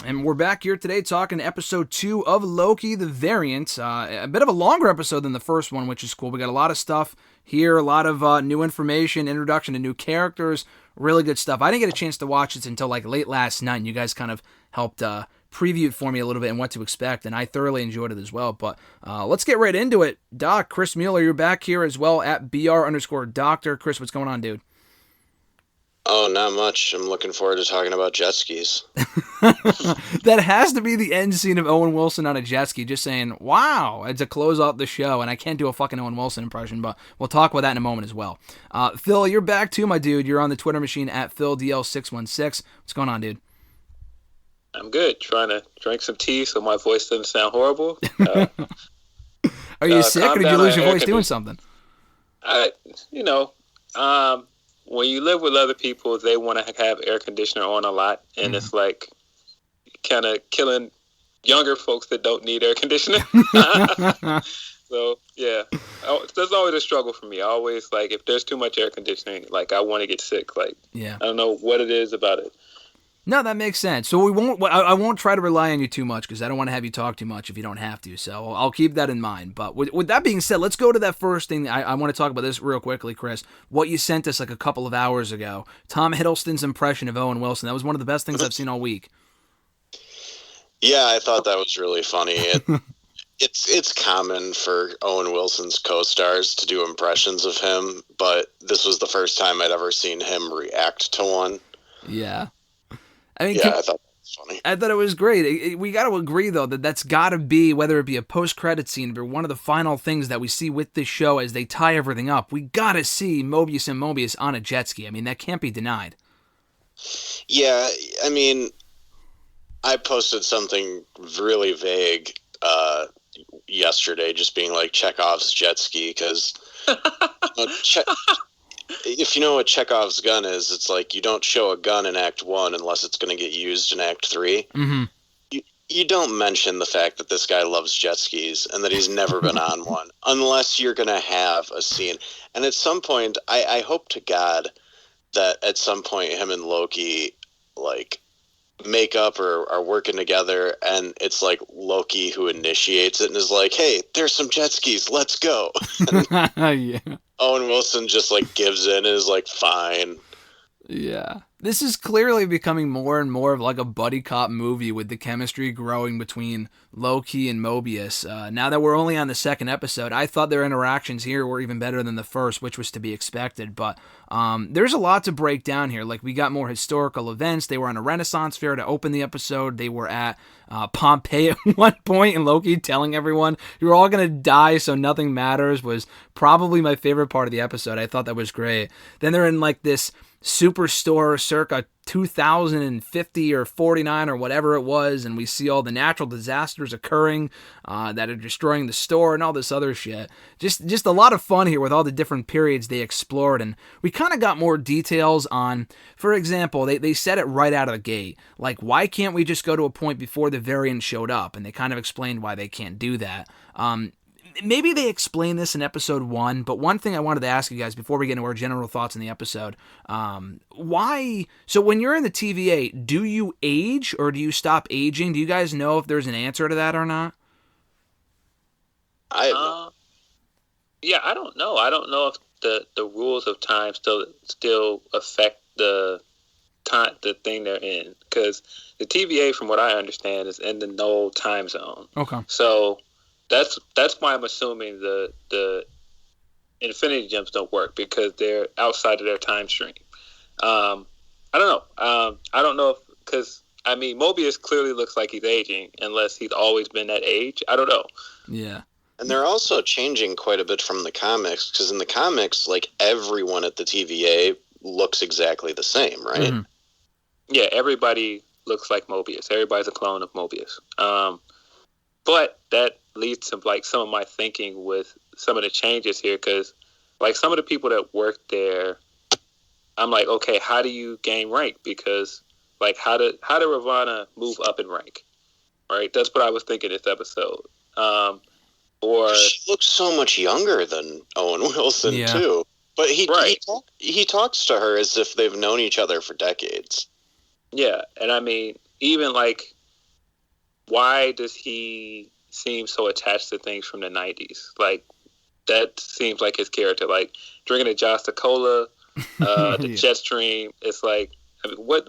And we're back here today talking episode 2 of Loki, the variant. A bit of a longer episode than the first one, which is cool. We got a lot of stuff here, a lot of new information, introduction to new characters, really good stuff. I didn't get a chance to watch it until like late last night, and you guys kind of helped preview it for me a little bit and what to expect, and I thoroughly enjoyed it as well. But let's get right into it. Doc, Chris Mueller, you're back here as well at BR_Doctor. Chris, what's going on, dude? Oh, not much. I'm looking forward to talking about jet skis. That has to be the end scene of Owen Wilson on a jet ski, just saying, wow, it's a close out the show, and I can't do a fucking Owen Wilson impression, but we'll talk about that in a moment as well. Phil, you're back too, my dude. You're on the Twitter machine at PhilDL616. What's going on, dude? I'm good. Trying to drink some tea so my voice doesn't sound horrible. Are you sick, or did you lose your voice doing something? When you live with other people, they want to have air conditioner on a lot, and it's like kind of killing younger folks that don't need air conditioning. So, yeah, there's always a struggle for me. I always, like, if there's too much air conditioning, like, I want to get sick. Like, I don't know what it is about it. No, that makes sense. So I won't try to rely on you too much because I don't want to have you talk too much if you don't have to. So I'll keep that in mind. But with that being said, let's go to that first thing. I want to talk about this real quickly, Chris. What you sent us like a couple of hours ago. Tom Hiddleston's impression of Owen Wilson. That was one of the best things I've seen all week. Yeah, I thought that was really funny. It's common for Owen Wilson's co-stars to do impressions of him, but this was the first time I'd ever seen him react to one. Yeah. I mean, I thought that was funny. I thought it was great. We got to agree, though, that's got to be, whether it be a post-credit scene or one of the final things that we see with this show as they tie everything up, we got to see Mobius and Mobius on a jet ski. I mean, that can't be denied. Yeah, I mean, I posted something really vague yesterday, just being like Chekhov's jet ski, because if you know what Chekhov's gun is, it's like you don't show a gun in Act 1 unless it's going to get used in Act 3. Mm-hmm. You don't mention the fact that this guy loves jet skis and that he's never been on one unless you're going to have a scene. And at some point, I hope to God that at some point him and Loki, like, make up or are working together, and it's like Loki who initiates it and is like, hey, there's some jet skis, let's go. Yeah. Owen Wilson just like gives in and is like, fine. Yeah. This is clearly becoming more and more of like a buddy cop movie with the chemistry growing between Loki and Mobius. Now that we're only on the second episode, I thought their interactions here were even better than the first, which was to be expected. But there's a lot to break down here. Like, we got more historical events. They were on a Renaissance fair to open the episode. They were at Pompeii at one point, and Loki telling everyone, you're all going to die, so nothing matters, was probably my favorite part of the episode. I thought that was great. Then they're in like this superstore circa 2050 or 49 or whatever it was, and we see all the natural disasters occurring that are destroying the store and all this other shit. Just a lot of fun here with all the different periods they explored, and we kind of got more details on, for example, they said it right out of the gate, like, why can't we just go to a point before the variant showed up? And they kind of explained why they can't do that. Maybe they explained this in episode 1, but one thing I wanted to ask you guys before we get into our general thoughts on the episode, why, so when you're in the TVA, do you age or do you stop aging? Do you guys know if there's an answer to that or not? Yeah, I don't know. I don't know if the rules of time still affect the thing they're in, because the TVA, from what I understand, is in the null time zone. Okay. So that's why I'm assuming the Infinity Gems don't work, because they're outside of their time stream. I don't know. I don't know because I mean, Mobius clearly looks like he's aging, unless he's always been that age. I don't know. Yeah. And they're also changing quite a bit from the comics, because in the comics, like, everyone at the TVA looks exactly the same, right? Mm-hmm. Yeah, everybody looks like Mobius. Everybody's a clone of Mobius. But that leads to, like, some of my thinking with some of the changes here, because, like, some of the people that work there, I'm like, okay, how do you gain rank? Because, like, how did Ravonna move up in rank? Right? That's what I was thinking this episode. Or she looks so much younger than Owen Wilson, too. But he talks to her as if they've known each other for decades. Yeah, and I mean, even, like, why does he seem so attached to things from the 90s? Like, that seems like his character. Like, drinking a Josta Cola, the jet stream. It's like, I mean, what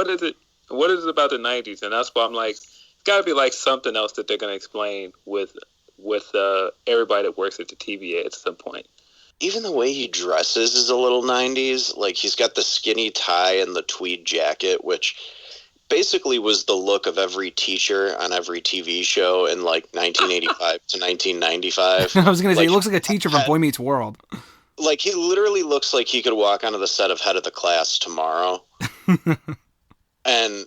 is it? What is it about the 90s? And that's why I'm like, it's got to be like something else that they're going to explain with everybody that works at the TVA at some point. Even the way he dresses is a little 90s. Like, he's got the skinny tie and the tweed jacket, which basically was the look of every teacher on every TV show in, like, 1985 to 1995. I was going to say, he looks like a teacher from Boy Meets World. Like, he literally looks like he could walk onto the set of Head of the Class tomorrow. And,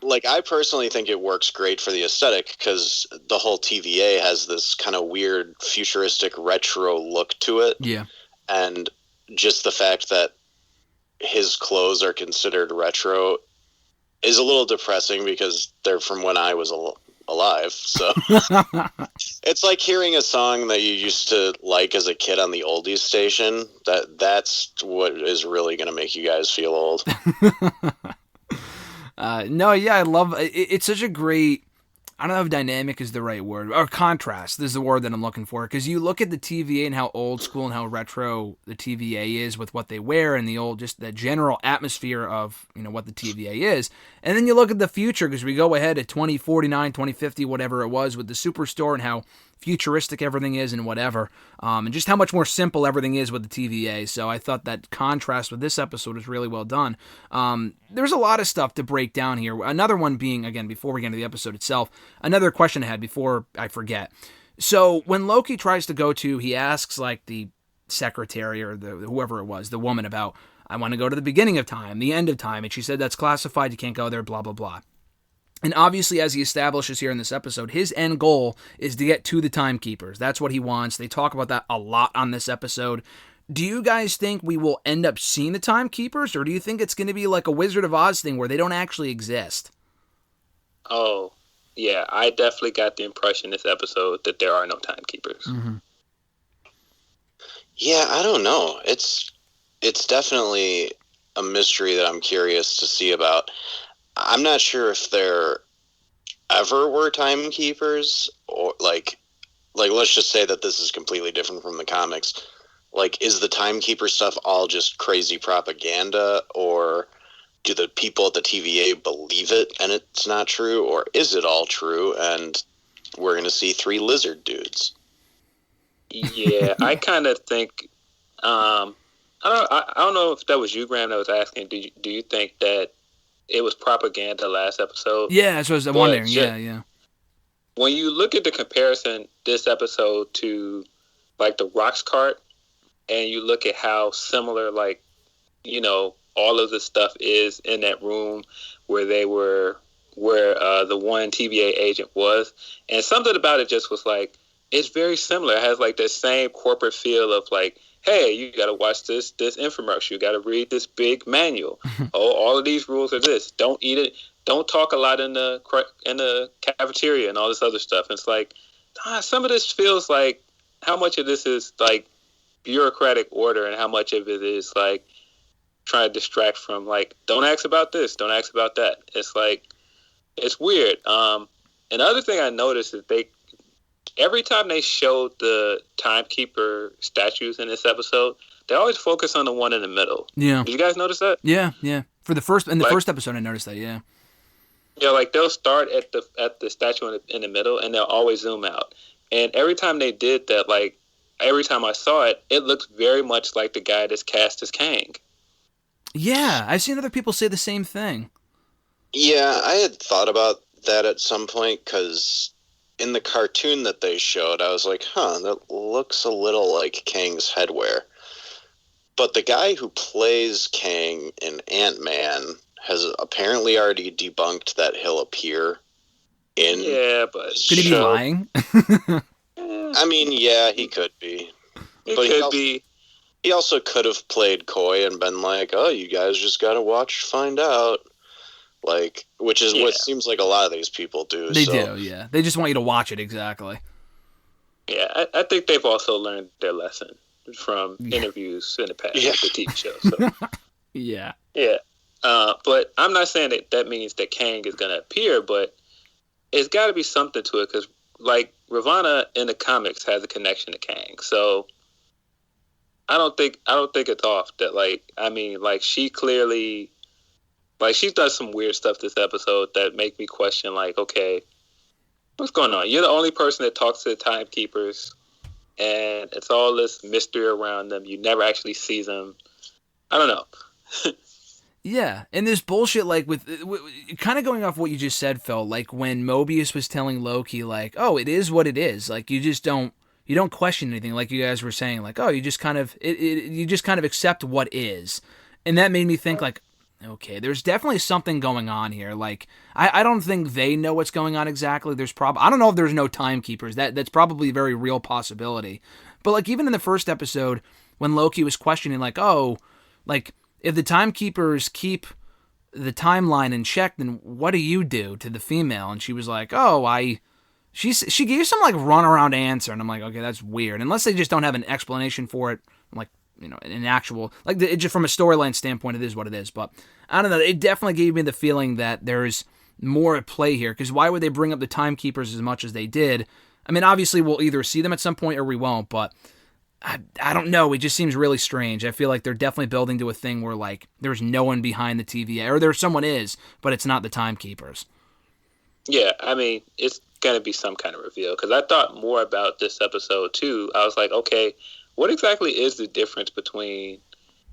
like, I personally think it works great for the aesthetic because the whole TVA has this kind of weird futuristic retro look to it. Yeah. And just the fact that his clothes are considered retro is a little depressing because they're from when I was alive. So it's like hearing a song that you used to like as a kid on the oldies station. That's what is really going to make you guys feel old. No, yeah, I love it. It's such a great, I don't know if dynamic is the right word, or contrast is the word that I'm looking for, because you look at the TVA and how old school and how retro the TVA is with what they wear and the old, just the general atmosphere of, you know, what the TVA is, and then you look at the future, because we go ahead to 2049, 2050, whatever it was, with the Superstore and how futuristic everything is and whatever, and just how much more simple everything is with the TVA. So I thought that contrast with this episode was really well done. There's a lot of stuff to break down here. Another one being, again, before we get into the episode itself, another question I had before I forget. So when Loki tries to go to, he asks like the secretary or whoever it was, the woman, about, I want to go to the beginning of time, the end of time, and she said that's classified, you can't go there, blah, blah, blah. And obviously, as he establishes here in this episode, his end goal is to get to the timekeepers. That's what he wants. They talk about that a lot on this episode. Do you guys think we will end up seeing the timekeepers, or do you think it's going to be like a Wizard of Oz thing where they don't actually exist? Oh, yeah. I definitely got the impression this episode that there are no timekeepers. Mm-hmm. Yeah, I don't know. It's definitely a mystery that I'm curious to see about. I'm not sure if there ever were timekeepers, or like let's just say that this is completely different from the comics. Like, is the timekeeper stuff all just crazy propaganda, or do the people at the TVA believe it and it's not true, or is it all true and we're going to see 3 lizard dudes? Yeah, I kind of think I don't know if that was you, Graham, that was asking. Do you think that it was propaganda last episode? Yeah, that's what I was wondering. Yeah. When you look at the comparison this episode to like the Rocks cart, and you look at how similar, like, you know, all of the stuff is in that room where they were, where the one TVA agent was, and something about it just was like, it's very similar. It has like that same corporate feel of like, hey, you got to watch this infomercial. You got to read this big manual. Oh, all of these rules are this. Don't eat it. Don't talk a lot in the cafeteria and all this other stuff. And it's like, some of this feels like, how much of this is like bureaucratic order and how much of it is like trying to distract from, like, don't ask about this, don't ask about that. It's like, it's weird. Another thing I noticed is every time they showed the timekeeper statues in this episode, they always focus on the one in the middle. Yeah. Did you guys notice that? Yeah. For the first episode, I noticed that. Yeah. Yeah, like they'll start at the statue in the middle, and they'll always zoom out. And every time they did that, like every time I saw it, it looked very much like the guy that's cast as Kang. Yeah, I've seen other people say the same thing. Yeah, I had thought about that at some point, because in the cartoon that they showed, I was like, that looks a little like Kang's headwear. But the guy who plays Kang in Ant-Man has apparently already debunked that he'll appear in. Yeah, but could he be lying? I mean, yeah, he could be. He also could have played coy and been like, "Oh, you guys just gotta watch, find out." Like, which is what seems like a lot of these people do. They do, yeah. They just want you to watch it, exactly. Yeah, I think they've also learned their lesson from interviews in the past with the TV show. So. Yeah. Yeah. But I'm not saying that means that Kang is going to appear, but it's got to be something to it because, like, Ravonna in the comics has a connection to Kang, so I don't think it's off. That like she clearly, like, she's done some weird stuff this episode that make me question, like, okay, what's going on? You're the only person that talks to the timekeepers, and it's all this mystery around them. You never actually see them. I don't know. Yeah, and this bullshit, like, with kind of going off what you just said, Phil, like when Mobius was telling Loki, like, oh, it is what it is. Like, you don't question anything, like you guys were saying, like, oh, you just kind of accept what is. And that made me think, like, okay, there's definitely something going on here. Like, I don't think they know what's going on exactly. I don't know if there's no timekeepers. That's probably a very real possibility. But, like, even in the first episode, when Loki was questioning, like, oh, like, if the timekeepers keep the timeline in check, then what do you do to the female? And she was like, oh, she gave some, like, runaround answer. And I'm like, okay, that's weird. Unless they just don't have an explanation for it, like, you know, an actual, like, it just from a storyline standpoint, it is what it is. But I don't know. It definitely gave me the feeling that there's more at play here. Because why would they bring up the timekeepers as much as they did? I mean, obviously, we'll either see them at some point or we won't. But I don't know. It just seems really strange. I feel like they're definitely building to a thing where, like, there's no one behind the TVA. Or someone is, but it's not the timekeepers. Yeah, I mean, it's going to be some kind of reveal. Because I thought more about this episode, too. I was like, okay, what exactly is the difference between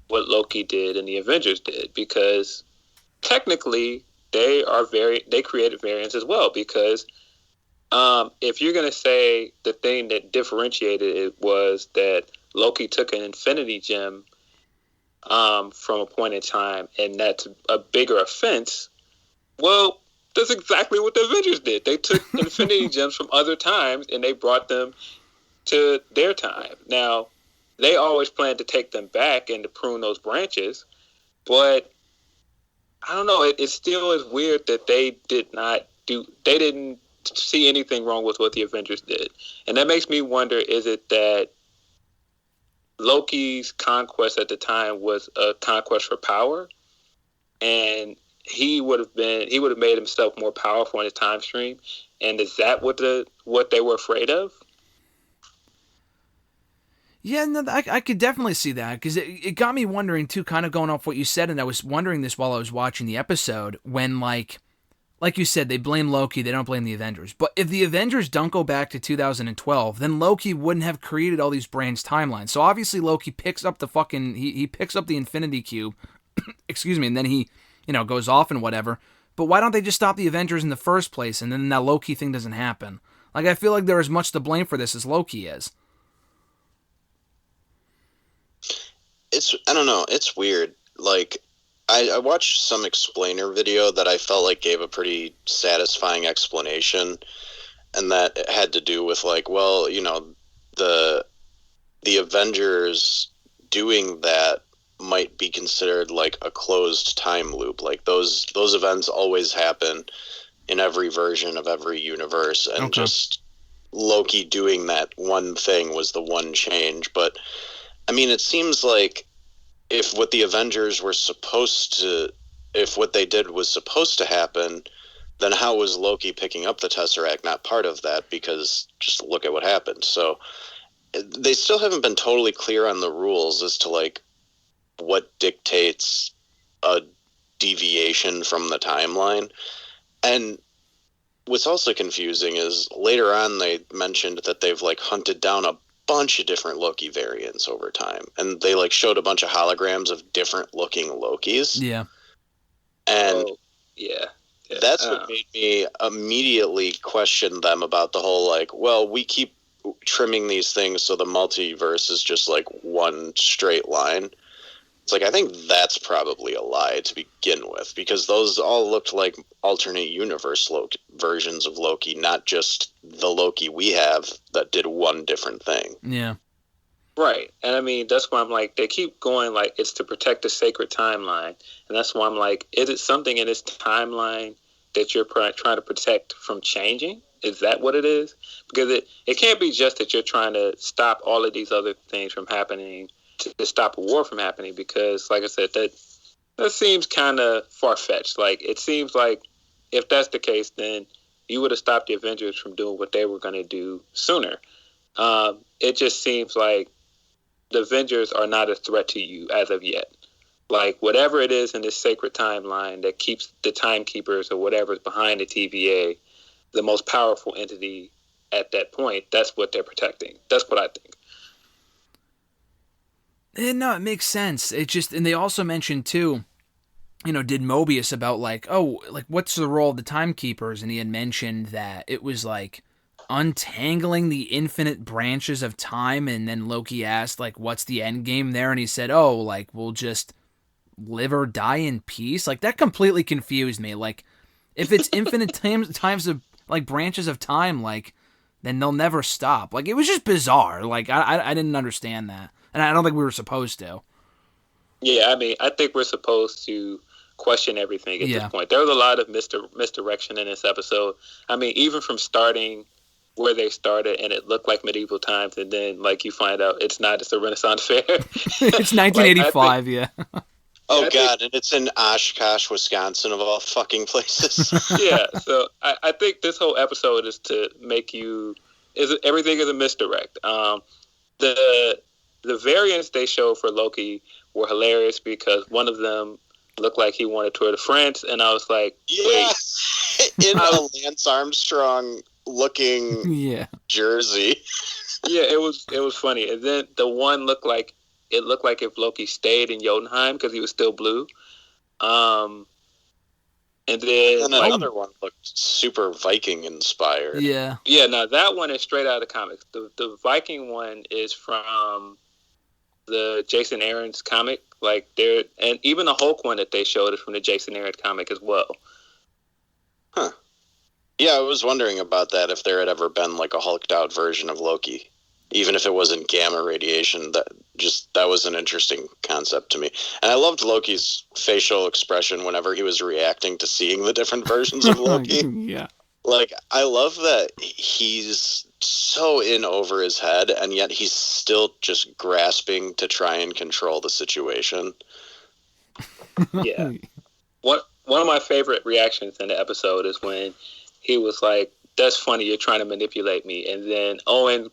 what Loki did and the Avengers did? Because technically, they created variants as well. Because if you're going to say the thing that differentiated it was that Loki took an Infinity Gem from a point in time, and that's a bigger offense, well, that's exactly what the Avengers did. They took Infinity Gems from other times, and they brought them to their time. Now, they always planned to take them back and to prune those branches, but I don't know. It still is weird that they didn't see anything wrong with what the Avengers did. And that makes me wonder, is it that Loki's conquest at the time was a conquest for power, and he would have made himself more powerful in his time stream, and is that what they were afraid of? Yeah, no, I could definitely see that, because it got me wondering, too, kind of going off what you said, and I was wondering this while I was watching the episode, when, like you said, they blame Loki, they don't blame the Avengers. But if the Avengers don't go back to 2012, then Loki wouldn't have created all these branch timelines. So obviously Loki picks up he picks up the Infinity Cube, excuse me, and then he, goes off and whatever. But why don't they just stop the Avengers in the first place, and then that Loki thing doesn't happen? Like, I feel like they're as much to blame for this as Loki is. I don't know, it's weird. Like, I watched some explainer video that I felt like gave a pretty satisfying explanation, and that had to do with, like, well, the Avengers doing that might be considered like a closed time loop. Like, those events always happen in every version of every universe, and just Loki doing that one thing was the one change. But I mean, it seems like if what they did was supposed to happen, then how was Loki picking up the Tesseract not part of that? Because just look at what happened. So they still haven't been totally clear on the rules as to, like, what dictates a deviation from the timeline. And what's also confusing is later on they mentioned that they've, like, hunted down a bunch of different Loki variants over time, and they, like, showed a bunch of holograms of different looking Lokis. Yeah. And yeah, that's what made me immediately question them about the whole, like, well, we keep trimming these things so the multiverse is just, like, one straight line. It's like, I think that's probably a lie to begin with, because those all looked like alternate universe versions of Loki, not just the Loki we have that did one different thing. Yeah. Right. And I mean, that's why I'm like, they keep going like it's to protect the sacred timeline. And that's why I'm like, is it something in this timeline that you're trying to protect from changing? Is that what it is? Because it can't be just that you're trying to stop all of these other things from happening, to stop a war from happening, because, like I said, that seems kind of far-fetched. Like, it seems like if that's the case, then you would have stopped the Avengers from doing what they were going to do sooner. It just seems like the Avengers are not a threat to you as of yet. Like, whatever it is in this sacred timeline that keeps the timekeepers or whatever's behind the TVA the most powerful entity at that point, that's what they're protecting. That's what I think. No, it makes sense. It just, and they also mentioned too, did Mobius about like, oh, like what's the role of the timekeepers? And he had mentioned that it was like untangling the infinite branches of time. And then Loki asked like, what's the end game there? And he said, oh, like we'll just live or die in peace. Like that completely confused me. Like if it's infinite times of like branches of time, like then they'll never stop. Like it was just bizarre. Like I didn't understand that, and I don't think we were supposed to. Yeah, I mean, I think we're supposed to question everything at this point. There was a lot of misdirection in this episode. I mean, even from starting where they started and it looked like medieval times, and then like you find out it's not, it's a Renaissance fair. It's 1985, yeah. Oh, God, and it's in Oshkosh, Wisconsin, of all fucking places. Yeah, so I think this whole episode is to make you... everything is a misdirect. The variants they showed for Loki were hilarious because one of them looked like he wanted Tour de France, and I was like, wait. In a Lance Armstrong-looking jersey. Yeah, it was funny. And then the one looked like if Loki stayed in Jotunheim because he was still blue. And then another one looked super Viking inspired. Yeah. Yeah, no, that one is straight out of the comics. The Viking one is from the Jason Aaron's comic. Like and even the Hulk one that they showed is from the Jason Aaron comic as well. Huh. Yeah, I was wondering about that, if there had ever been like a hulked out version of Loki. Even if it wasn't gamma radiation, that was an interesting concept to me. And I loved Loki's facial expression whenever he was reacting to seeing the different versions of Loki. Yeah. Like, I love that he's so in over his head, and yet he's still just grasping to try and control the situation. Yeah. One of my favorite reactions in the episode is when he was like, "That's funny, you're trying to manipulate me." And then Owen...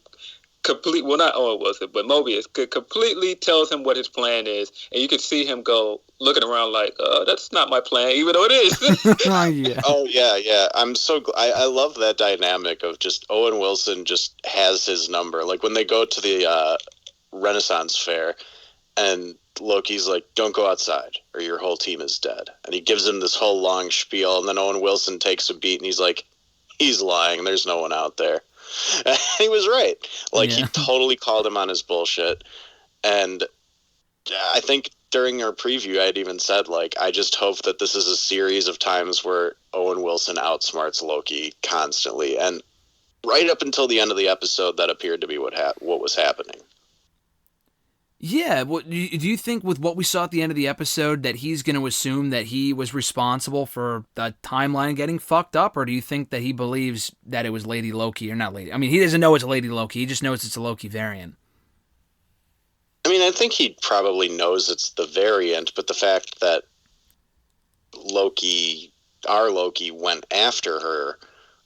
not Owen was it, but Mobius completely tells him what his plan is, and you could see him go looking around like, "Oh, that's not my plan," even though it is. Yeah. Oh yeah. I love that dynamic of just Owen Wilson just has his number. Like when they go to the Renaissance fair, and Loki's like, "Don't go outside, or your whole team is dead," and he gives him this whole long spiel, and then Owen Wilson takes a beat, and he's like, "He's lying. There's no one out there." And he was right. Like, he totally called him on his bullshit. And I think during our preview, I'd even said, like, I just hope that this is a series of times where Owen Wilson outsmarts Loki constantly. And right up until the end of the episode, that appeared to be what was happening. Yeah, do you think with what we saw at the end of the episode that he's going to assume that he was responsible for the timeline getting fucked up, or do you think that he believes that it was Lady Loki or not Lady? I mean, he doesn't know it's a Lady Loki, he just knows it's a Loki variant. I mean, I think he probably knows it's the variant, but the fact that our Loki went after her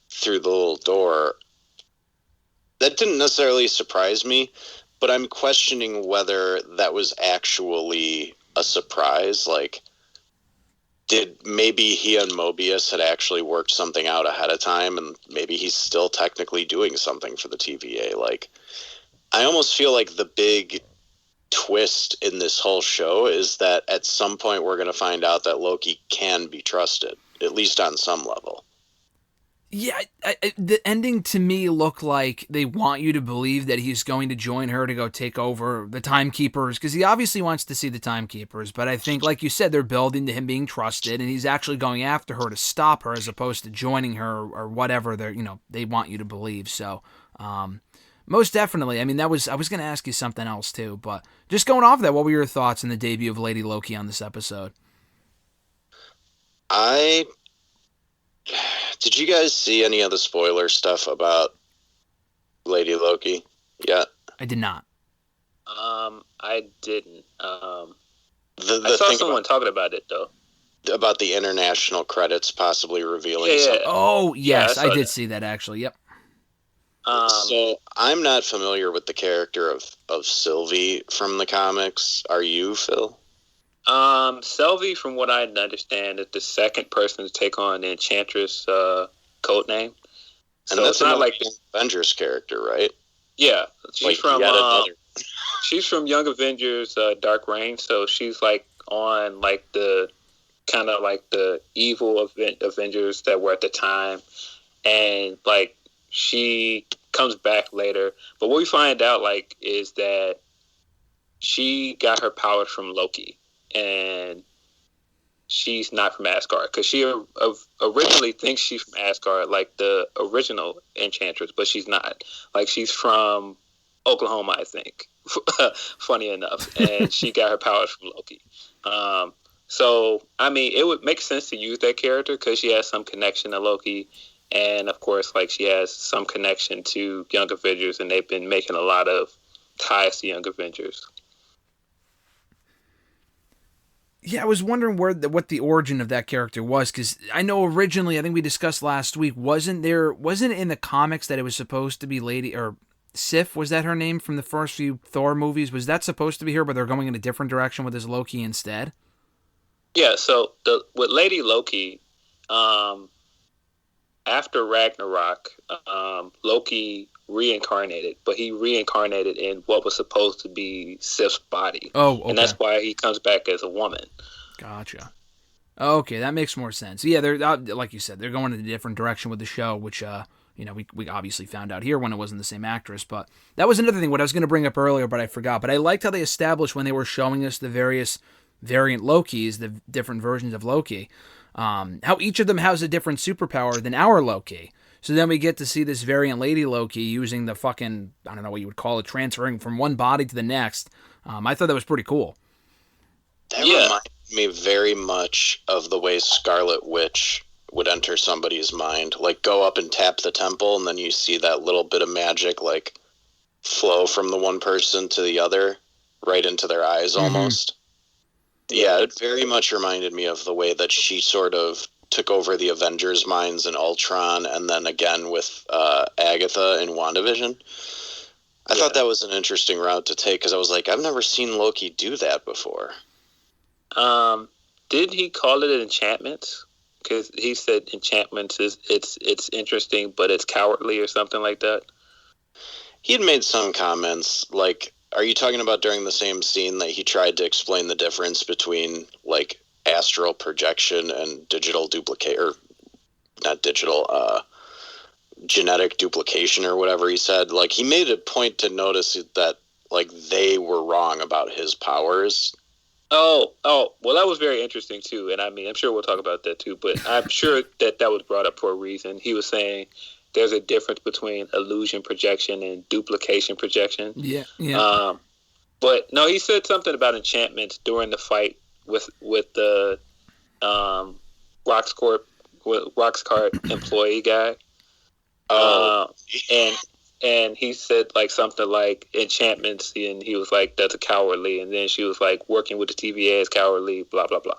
through the little door, that didn't necessarily surprise me. But I'm questioning whether that was actually a surprise. Like, did maybe he and Mobius had actually worked something out ahead of time, and maybe he's still technically doing something for the TVA? Like, I almost feel like the big twist in this whole show is that at some point we're going to find out that Loki can be trusted, at least on some level. Yeah, the ending to me looked like they want you to believe that he's going to join her to go take over the Timekeepers, because he obviously wants to see the Timekeepers, but I think, like you said, they're building to him being trusted, and he's actually going after her to stop her as opposed to joining her or whatever they want you to believe. So, most definitely. I mean, I was going to ask you something else too, but just going off that, what were your thoughts on the debut of Lady Loki on this episode? Did you guys see any of the spoiler stuff about Lady Loki yet? I did not. I didn't. I saw someone talking about it though. about the international credits possibly revealing Yeah. something. Oh, yes, Yeah, I did see that, actually. Yep. So I'm not familiar with the character of Sylvie from the comics. Are you, Phil? Sylvie, from what I understand, is the second person to take on the Enchantress code name. So and that's not like the Avengers character, right? Yeah, she's like from yet another. She's from Young Avengers Dark Reign, so she's like on like the kind of like the evil Avengers that were at the time, and like she comes back later. But what we find out like is that she got her powers from Loki, and she's not from Asgard because she originally thinks she's from Asgard, like the original Enchantress, but she's not. Like she's from Oklahoma, I think. Funny enough, and she got her powers from Loki. So I mean, it would make sense to use that character because she has some connection to Loki, and of course, like she has some connection to Young Avengers, and they've been making a lot of ties to Young Avengers. Yeah, I was wondering what the origin of that character was, because I know originally, I think we discussed last week, wasn't it in the comics that it was supposed to be Lady, or Sif, was that her name from the first few Thor movies? Was that supposed to be her, but they're going in a different direction with this Loki instead? Yeah, so with Lady Loki, after Ragnarok, Loki reincarnated, but he reincarnated in what was supposed to be Sif's body. Oh, okay. And that's why he comes back as a woman. Gotcha. Okay, that makes more sense. Yeah, they're like you said, they're going in a different direction with the show, which we obviously found out here when it wasn't the same actress. But that was another thing what I was going to bring up earlier, but I forgot. But I liked how they established when they were showing us the various variant Lokis, the different versions of Loki, how each of them has a different superpower than our Loki. So then we get to see this variant Lady Loki using the fucking, I don't know what you would call it, transferring from one body to the next. I thought that was pretty cool. That reminded me very much of the way Scarlet Witch would enter somebody's mind. Like, go up and tap the temple, and then you see that little bit of magic, like, flow from the one person to the other, right into their eyes almost. Mm-hmm. Yeah, it very much reminded me of the way that she sort of took over the Avengers' minds in Ultron, and then again with Agatha in WandaVision. I thought that was an interesting route to take, because I was like, I've never seen Loki do that before. Did he call it enchantments? Because he said enchantments it's interesting, but it's cowardly or something like that. He had made some comments, like, are you talking about during the same scene that he tried to explain the difference between, like, astral projection and digital duplicate, or not digital, genetic duplication or whatever he said? Like, he made a point to notice that, like, they were wrong about his powers. Oh, well, that was very interesting too, and I mean, I'm sure we'll talk about that too, but I'm sure that was brought up for a reason. He was saying there's a difference between illusion projection and duplication projection. Yeah. But no, he said something about enchantments during the fight with the Roxcorp employee guy. And he said like something like enchantments, and he was like, that's a cowardly, and then she was like, working with the TVA is cowardly, blah blah blah.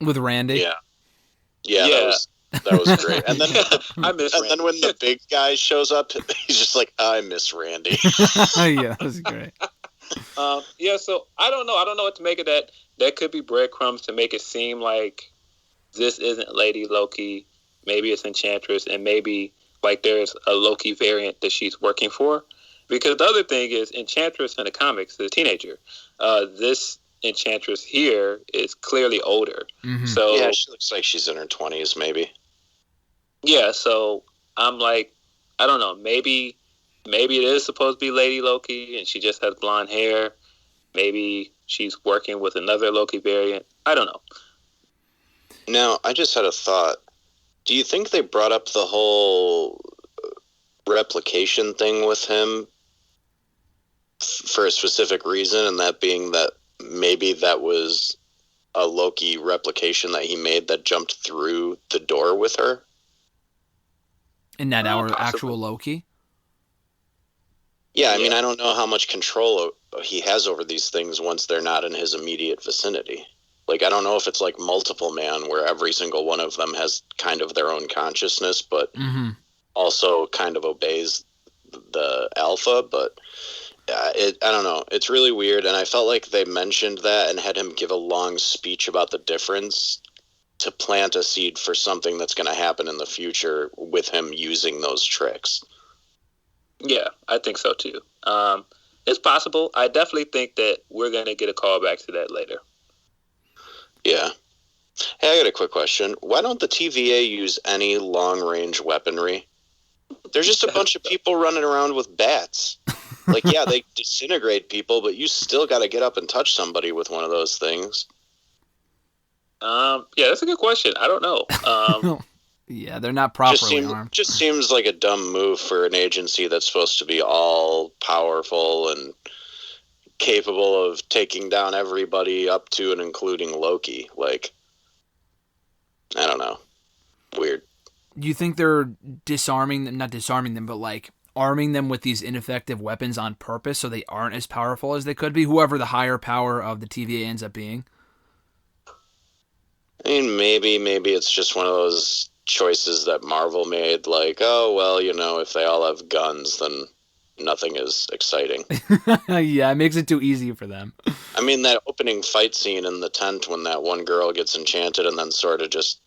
With Randy. Yeah. That was great. And then then when the big guy shows up, he's just like, I miss Randy. Yeah, that was great. So I don't know what to make of that. That could be breadcrumbs to make it seem like this isn't Lady Loki. Maybe it's Enchantress, and maybe like there's a Loki variant that she's working for. Because the other thing is, Enchantress in the comics is a teenager. This Enchantress here is clearly older. Mm-hmm. So yeah, she looks like she's in her 20s, maybe. Yeah, so I'm like, I don't know, maybe it is supposed to be Lady Loki and she just has blonde hair. Maybe she's working with another Loki variant. I don't know. Now, I just had a thought. Do you think they brought up the whole replication thing with him for a specific reason, and that being that maybe that was a Loki replication that he made that jumped through the door with her? And not our possibly. actual Loki? Yeah, I mean, I don't know how much control he has over these things once they're not in his immediate vicinity. Like, I don't know if it's like Multiple Man, where every single one of them has kind of their own consciousness, but also kind of obeys the alpha. But I don't know. It's really weird, and I felt like they mentioned that and had him give a long speech about the difference to plant a seed for something that's going to happen in the future with him using those tricks. Yeah, I think so too. It's possible. I definitely think that we're going to get a call back to that later. Yeah. Hey, I got a quick question. Why don't the TVA use any long-range weaponry? There's just a bunch of people running around with bats. Like, yeah, they disintegrate people, but you still got to get up and touch somebody with one of those things. Yeah, that's a good question. I don't know. Yeah, they're not properly armed. Just seems like a dumb move for an agency that's supposed to be all powerful and capable of taking down everybody up to and including Loki. Like, I don't know. Weird. Do you think they're not disarming them, but like arming them with these ineffective weapons on purpose so they aren't as powerful as they could be, whoever the higher power of the TVA ends up being? I mean, maybe it's just one of those choices that Marvel made, like, oh, well, you know, if they all have guns, then nothing is exciting. Yeah, it makes it too easy for them. I mean, that opening fight scene in the tent when that one girl gets enchanted and then sort of just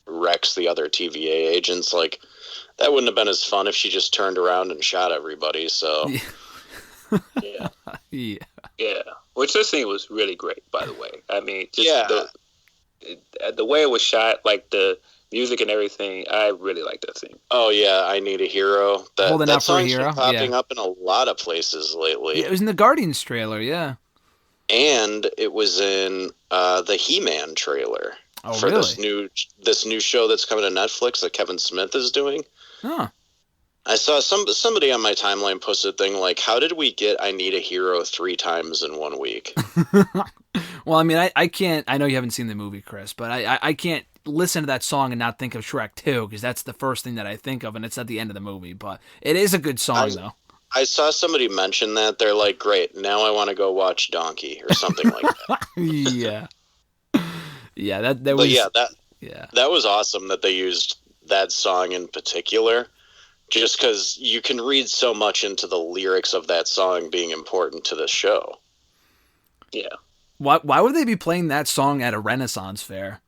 wrecks the other TVA agents, like, that wouldn't have been as fun if she just turned around and shot everybody, so... Yeah. Yeah. Yeah. Which this scene was really great, by the way. I mean, just Yeah. the way it was shot, like the music and everything, I really like that scene. Oh, yeah, I Need a Hero. Holding That Out for a song's Hero? been popping up in a lot of places lately. Yeah, it was in the Guardians trailer, yeah. And it was in the He-Man trailer. Oh, for really? this new show that's coming to Netflix that Kevin Smith is doing. Huh. I saw somebody on my timeline posted a thing like, how did we get I Need a Hero 3 times in 1 week? Well, I mean, I can't... I know you haven't seen the movie, Chris, but I can't listen to that song and not think of Shrek 2, because that's the first thing that I think of, and it's at the end of the movie. But it is a good song, though. I saw somebody mention that. They're like, great, now I want to go watch Donkey or something like that. Yeah. Yeah, that was... But yeah, yeah. That was awesome that they used that song in particular, just because you can read so much into the lyrics of that song being important to the show. Yeah. Why would they be playing that song at a Renaissance fair?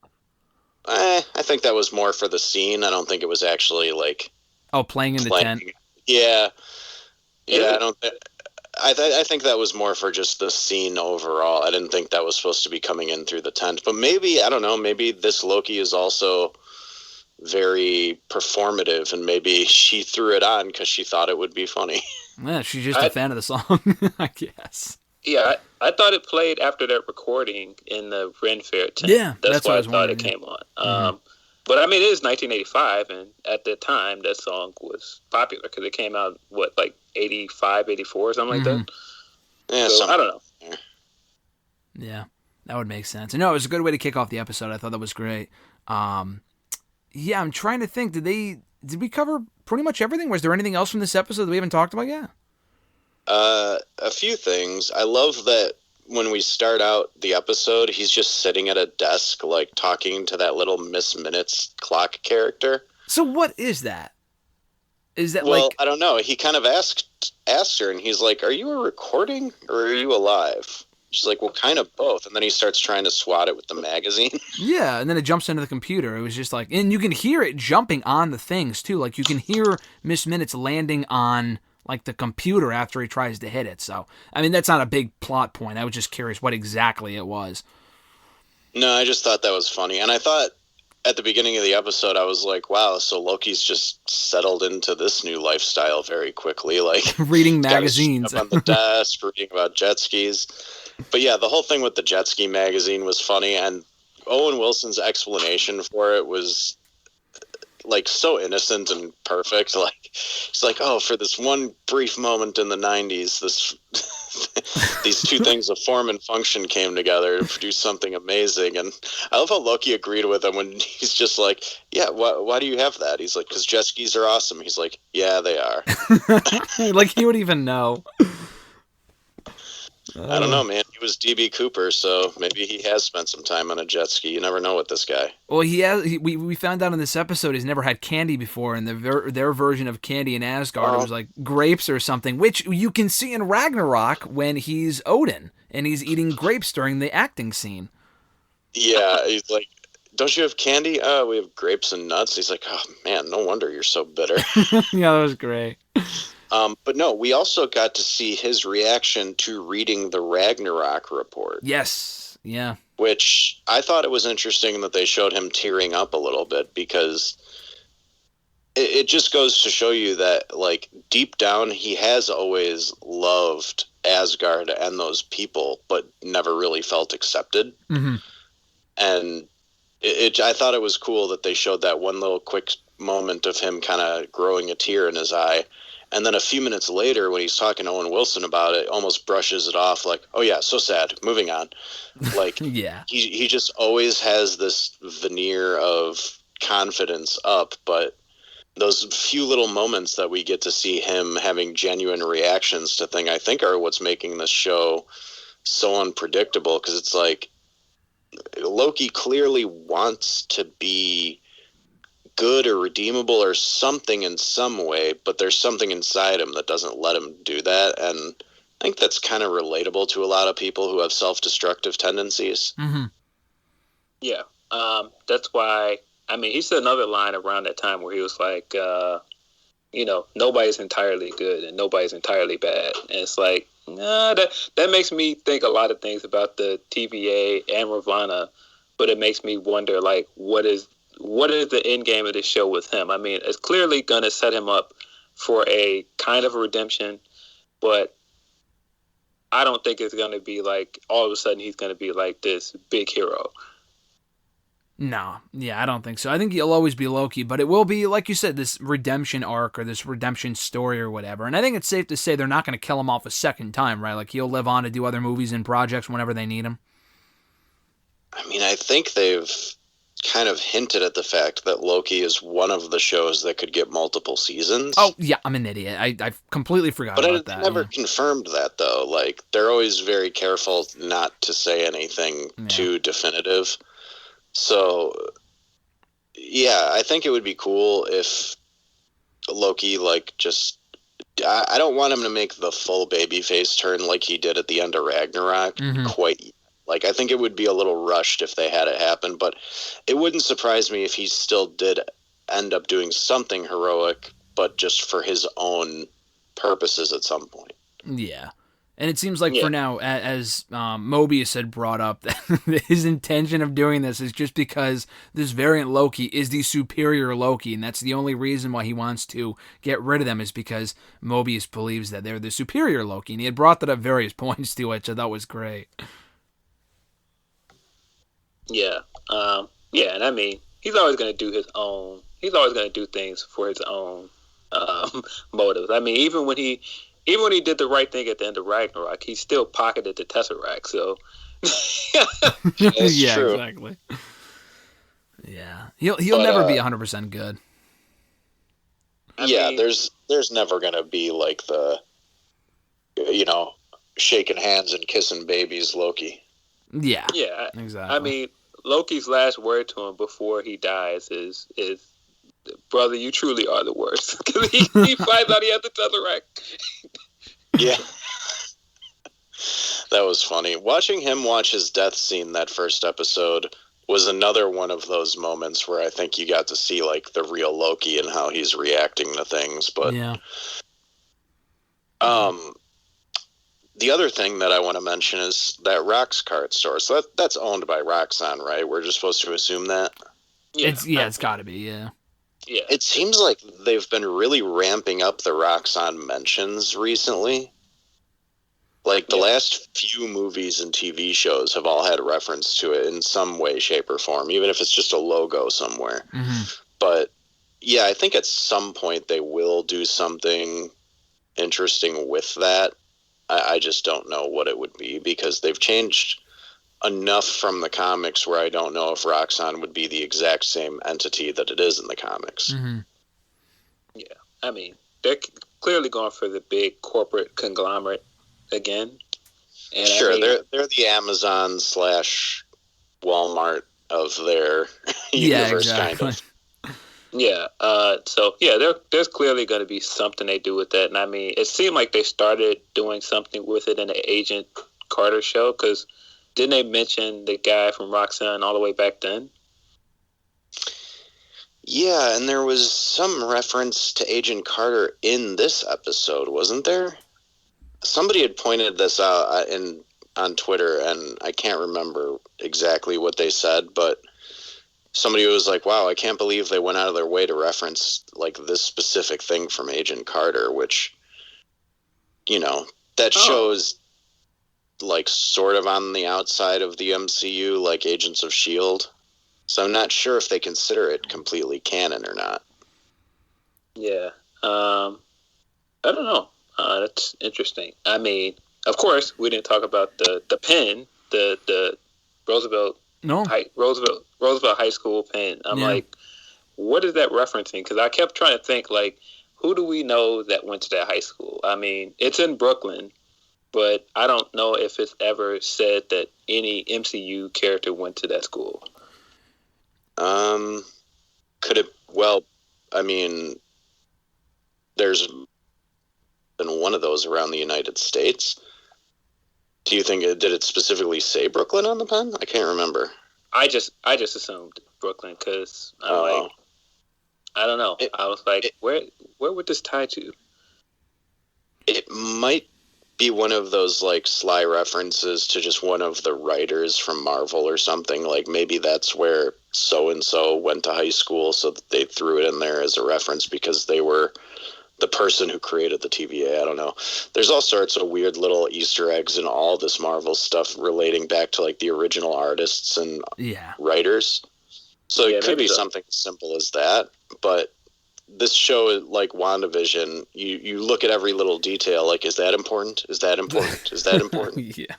I think that was more for the scene. I don't think it was actually like... Oh, playing in the tent? Yeah. Yeah, I think that was more for just the scene overall. I didn't think that was supposed to be coming in through the tent. But maybe, I don't know, maybe this Loki is also very performative, and maybe she threw it on because she thought it would be funny. Yeah, she's just a fan of the song, I guess. Yeah, I thought it played after that recording in the Ren Fair tent. Yeah, that's why I thought it came on. But I mean, it is 1985, and at the time, that song was popular because it came out, like 85, 84, something like that? Yeah, so, I don't know. Yeah, that would make sense. And no, it was a good way to kick off the episode. I thought that was great. Yeah, I'm trying to think. Did we cover pretty much everything? Was there anything else from this episode that we haven't talked about yet? A few things. I love that when we start out the episode, he's just sitting at a desk, like, talking to that little Miss Minutes clock character. So what is that? Is that well, I don't know. He kind of asked her, and he's like, are you a recording, or are you alive? She's like, well, kind of both. And then he starts trying to swat it with the magazine. Yeah, and then it jumps into the computer. It was just like... And you can hear it jumping on the things, too. Like, you can hear Miss Minutes landing on... like the computer after he tries to hit it. So, I mean, that's not a big plot point. I was just curious what exactly it was. No, I just thought that was funny. And I thought at the beginning of the episode, I was like, wow, so Loki's just settled into this new lifestyle very quickly. Like reading magazines up on the desk, reading about jet skis. But yeah, the whole thing with the jet ski magazine was funny. And Owen Wilson's explanation for it was like so innocent and perfect. Like it's like, oh, for this one brief moment in the 90s, these two things of form and function came together to produce something amazing. And I love how Loki agreed with him when he's just like, yeah, why do you have that? He's like, because jet skis are awesome. He's like, yeah, they are. Like he would even know. I don't know, man. He was DB Cooper, so maybe he has spent some time on a jet ski. You never know with this guy. Well, we found out in this episode he's never had candy before, and their version of candy in Asgard was like grapes or something, which you can see in Ragnarok when he's Odin and he's eating grapes during the acting scene. Yeah, he's like, don't you have candy? We have grapes and nuts. He's like, oh man, no wonder you're so bitter. Yeah, that was great. But no, we also got to see his reaction to reading the Ragnarok report. Yes, yeah. Which I thought it was interesting that they showed him tearing up a little bit, because it just goes to show you that, like, deep down, he has always loved Asgard and those people, but never really felt accepted. Mm-hmm. And I thought it was cool that they showed that one little quick moment of him kind of growing a tear in his eye. And then a few minutes later, when he's talking to Owen Wilson about it, almost brushes it off like, oh yeah, so sad, moving on. Like, yeah. He just always has this veneer of confidence up, but those few little moments that we get to see him having genuine reactions to things, I think, are what's making this show so unpredictable, because it's like, Loki clearly wants to be good or redeemable or something in some way, but there's something inside him that doesn't let him do that. And I think that's kind of relatable to a lot of people who have self-destructive tendencies. Mm-hmm. Yeah. That's why, I mean, he said another line around that time where he was like, nobody's entirely good and nobody's entirely bad. And it's like, nah, that makes me think a lot of things about the TVA and Ravana, but it makes me wonder, like, what is the end game of this show with him? I mean, it's clearly going to set him up for a kind of a redemption, but I don't think it's going to be like all of a sudden he's going to be like this big hero. No, yeah, I don't think so. I think he'll always be Loki, but it will be, like you said, this redemption arc or this redemption story or whatever. And I think it's safe to say they're not going to kill him off a second time, right? Like, he'll live on to do other movies and projects whenever they need him. I mean, I think they've kind of hinted at the fact that Loki is one of the shows that could get multiple seasons. Oh, yeah, I'm an idiot. I completely forgot about that. But I never confirmed that, though. Like, they're always very careful not to say anything too definitive. So, yeah, I think it would be cool if Loki, like, just... I don't want him to make the full babyface turn like he did at the end of Ragnarok quite. Like, I think it would be a little rushed if they had it happen, but it wouldn't surprise me if he still did end up doing something heroic, but just for his own purposes at some point. Yeah. And it seems like for now, as Mobius had brought up, his intention of doing this is just because this variant Loki is the superior Loki, and that's the only reason why he wants to get rid of them, is because Mobius believes that they're the superior Loki. And he had brought that up various points to it, which I thought was great. Yeah. And I mean, he's always going to do his own. He's always going to do things for his own motives. I mean, even when he did the right thing at the end of Ragnarok, he still pocketed the Tesseract. So, yeah, true. Exactly. Yeah, he'll never be 100% good. I mean, there's never gonna be like the, shaking hands and kissing babies Loki. Yeah, exactly. I mean, Loki's last word to him before he dies is brother, you truly are the worst. Because he finds out he had the Tesseract. Yeah. That was funny. Watching him watch his death scene that first episode was another one of those moments where I think you got to see, like, the real Loki and how he's reacting to things. But yeah. The other thing that I want to mention is that Roxcart store. So that's owned by Roxxon, right? We're just supposed to assume that? Yeah. It's got to be, yeah. Yeah. It seems like they've been really ramping up the Roxxon mentions recently. Like, the last few movies and TV shows have all had a reference to it in some way, shape, or form, even if it's just a logo somewhere. Mm-hmm. But, yeah, I think at some point they will do something interesting with that. I just don't know what it would be, because they've changed enough from the comics where I don't know if Roxxon would be the exact same entity that it is in the comics. Mm-hmm. Yeah, I mean, they're clearly going for the big corporate conglomerate again. And sure, they're the Amazon / Walmart of their universe, exactly. kind of. Yeah. So yeah, there's clearly going to be something they do with that, and I mean, it seemed like they started doing something with it in the Agent Carter show, because didn't they mention the guy from Roxanne all the way back then? Yeah, and there was some reference to Agent Carter in this episode, wasn't there? Somebody had pointed this out on Twitter, and I can't remember exactly what they said, but somebody was like, wow, I can't believe they went out of their way to reference like this specific thing from Agent Carter, which, that shows like sort of on the outside of the MCU, like Agents of S.H.I.E.L.D. So I'm not sure if they consider it completely canon or not. Yeah. I don't know. That's interesting. I mean, of course, we didn't talk about the pen, the Roosevelt High School pen. I'm like, what is that referencing? Because I kept trying to think, like, who do we know that went to that high school? I mean, it's in Brooklyn, but I don't know if it's ever said that any MCU character went to that school. Could it? Well, I mean, there's been one of those around the United States. Do you think did it specifically say Brooklyn on the pen? I can't remember. I just assumed Brooklyn because I'm like, I don't know. I was like, where would this tie to? It might be one of those like sly references to just one of the writers from Marvel or something. Like maybe that's where so and so went to high school, so that they threw it in there as a reference because they were the person who created the TVA. I don't know. There's all sorts of weird little Easter eggs in all this Marvel stuff relating back to like the original artists and writers. So it could be something as simple as that. But this show, like WandaVision, you look at every little detail. Like, is that important? Is that important? Is that important? Yeah.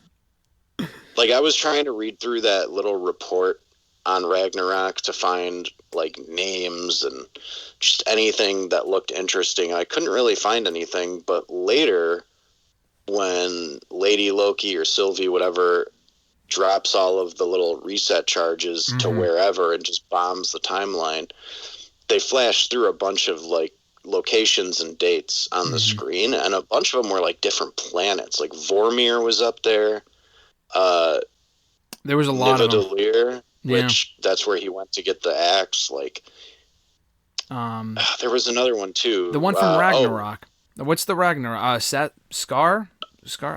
Like, I was trying to read through that little report on Ragnarok to find like names and just anything that looked interesting. I couldn't really find anything, but later when Lady Loki or Sylvie, whatever, drops all of the little reset charges to wherever and just bombs the timeline, they flash through a bunch of like locations and dates on the screen, and a bunch of them were like different planets. Like Vormir was up there. There was a lot of them. Which that's where he went to get the axe. Like, there was another one too. The one from Ragnarok. What's the Ragnarok? Scar?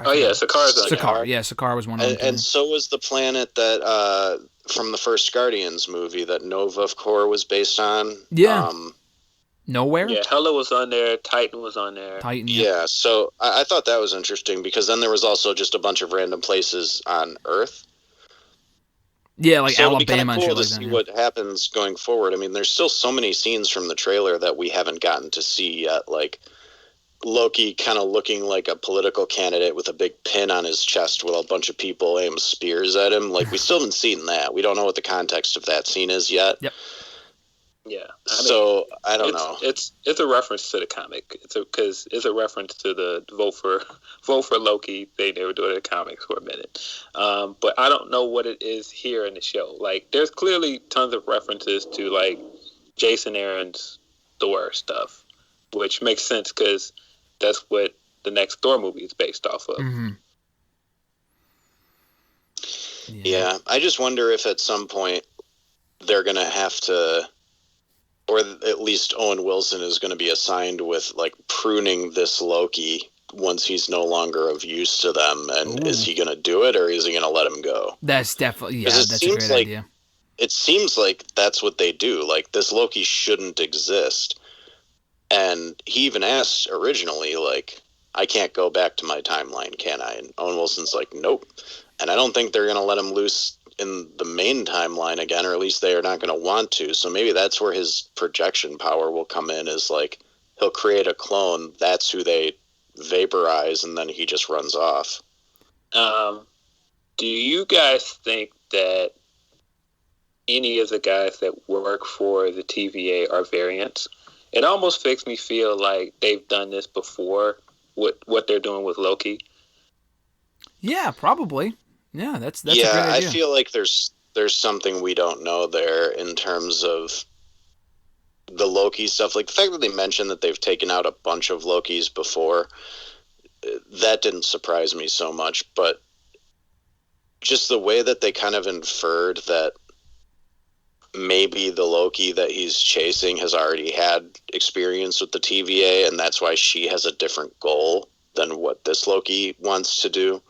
Oh yeah, Sakaar. Yeah, Sakaar was one of them. And so was the planet that from the first Guardians movie that Nova Corps was based on. Yeah. Nowhere? Yeah, Hela was on there. Titan was on there. Yeah, so I thought that was interesting because then there was also just a bunch of random places on Earth. Yeah, like so Alabama and shit like that. To see what happens going forward. I mean, there's still so many scenes from the trailer that we haven't gotten to see yet. Like Loki kind of looking like a political candidate with a big pin on his chest with a bunch of people aim spears at him. Like we still haven't seen that. We don't know what the context of that scene is yet. Yep. Yeah. So I don't know. It's a reference to the comic. Because it's a reference to the vote for Loki thing they were doing in the comics for a minute. But I don't know what it is here in the show. Like there's clearly tons of references to like Jason Aaron's Thor stuff, which makes sense because that's what the next Thor movie is based off of. Yeah, I just wonder if at some point they're gonna have to, or at least Owen Wilson is going to be assigned with like pruning this Loki once he's no longer of use to them. And is he going to do it or is he going to let him go? That's definitely, that's a great idea. It seems like that's what they do. Like this Loki shouldn't exist. And he even asked originally, like, I can't go back to my timeline, can I? And Owen Wilson's like, nope. And I don't think they're going to let him loose in the main timeline again, or at least they are not going to want to. So maybe that's where his projection power will come in, is like he'll create a clone. That's who they vaporize, and then he just runs off. Do you guys think that any of the guys that work for the TVA are variants? It almost makes me feel like they've done this before with what they're doing with Loki. Yeah, probably. Yeah, that's a great Yeah, I idea. feel like there's something we don't know there in terms of the Loki stuff. Like the fact that they mentioned that they've taken out a bunch of Lokis before, that didn't surprise me so much. But just the way that they kind of inferred that maybe the Loki that he's chasing has already had experience with the TVA, and that's why she has a different goal than what this Loki wants to do.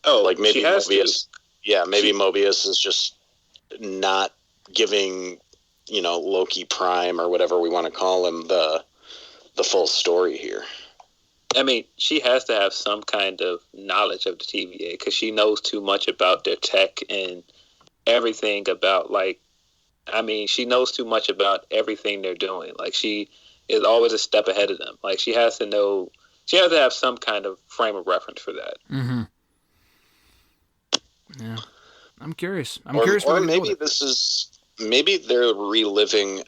Oh, Like maybe she has Mobius. to. Yeah, maybe Mobius is just not giving, Loki Prime or whatever we want to call him the full story here. I mean, she has to have some kind of knowledge of the TVA because she knows too much about their tech and everything about she knows too much about everything they're doing. Like she is always a step ahead of them. Like she has to know, she has to have some kind of frame of reference for that. Mm-hmm. Yeah, I'm curious. Or maybe maybe they're reliving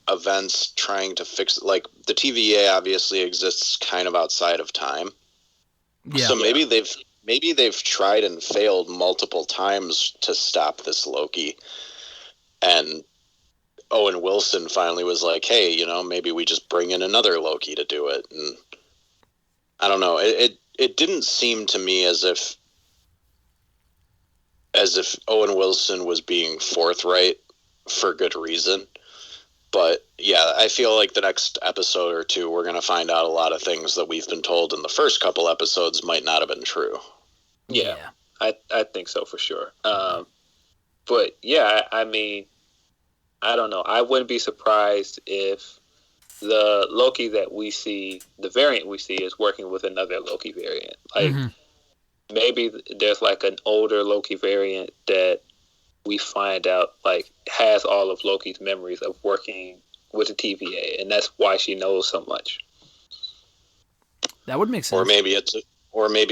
events trying to fix it. Like the TVA obviously exists kind of outside of time. Yeah. So maybe they've tried and failed multiple times to stop this Loki. And Owen Wilson finally was like, "Hey, maybe we just bring in another Loki to do it." And I don't know. It didn't seem to me as if Owen Wilson was being forthright for good reason. But yeah, I feel like the next episode or two, we're going to find out a lot of things that we've been told in the first couple episodes might not have been true. Yeah. I think so for sure. But yeah, I mean, I don't know. I wouldn't be surprised if the Loki that we see, the variant we see, is working with another Loki variant. Like maybe there's like an older Loki variant that we find out like has all of Loki's memories of working with the TVA, and that's why she knows so much. That would make sense. Or maybe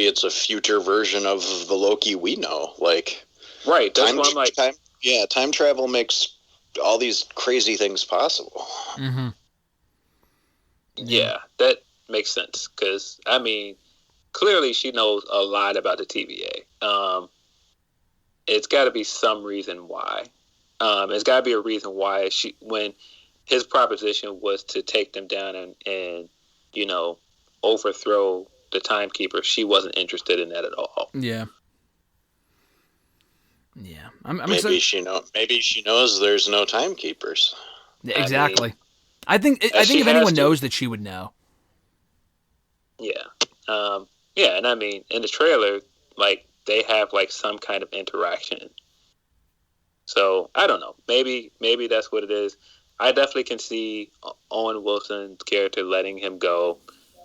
it's a future version of the Loki we know. Like right, that's why I'm like, time travel makes all these crazy things possible. Mm-hmm. Yeah, that makes sense because I mean, clearly she knows a lot about the TVA. It's got to be some reason why. It's got to be a reason why when his proposition was to take them down and overthrow the timekeeper, she wasn't interested in that at all. Yeah. Yeah. I'm maybe she knows there's no timekeepers. Yeah, exactly. I think if anyone knows that she would know. Yeah. Yeah, and I mean, in the trailer, like, they have, like, some kind of interaction. So, I don't know. Maybe that's what it is. I definitely can see Owen Wilson's character letting him go,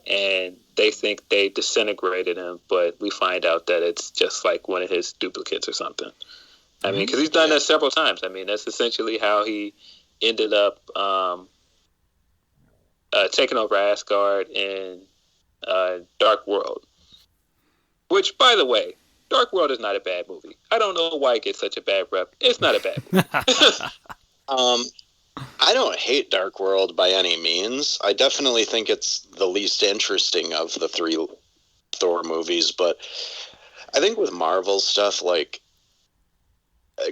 and they think they disintegrated him, but we find out that it's just, like, one of his duplicates or something. I mean, because he's done that several times. I mean, that's essentially how he ended up taking over Asgard in Dark World. Which, by the way, Dark World is not a bad movie. I don't know why it gets such a bad rep. It's not a bad movie. I don't hate Dark World by any means. I definitely think it's the least interesting of the three Thor movies, but I think with Marvel stuff, like,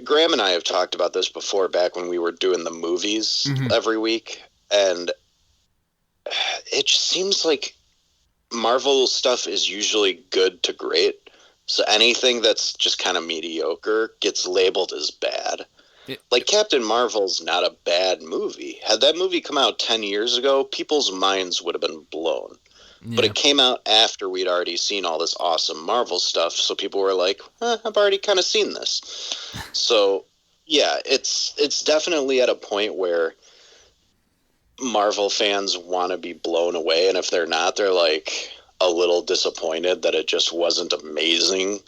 Graham and I have talked about this before back when we were doing the movies every week, and it just seems like Marvel stuff is usually good to great. So anything that's just kind of mediocre gets labeled as bad. Like Captain Marvel's not a bad movie. Had that movie come out 10 years ago, people's minds would have been blown. Yeah. But it came out after we'd already seen all this awesome Marvel stuff, so people were like, I've already kind of seen this. So, yeah, it's definitely at a point where Marvel fans want to be blown away, and if they're not, they're like a little disappointed that it just wasn't amazing,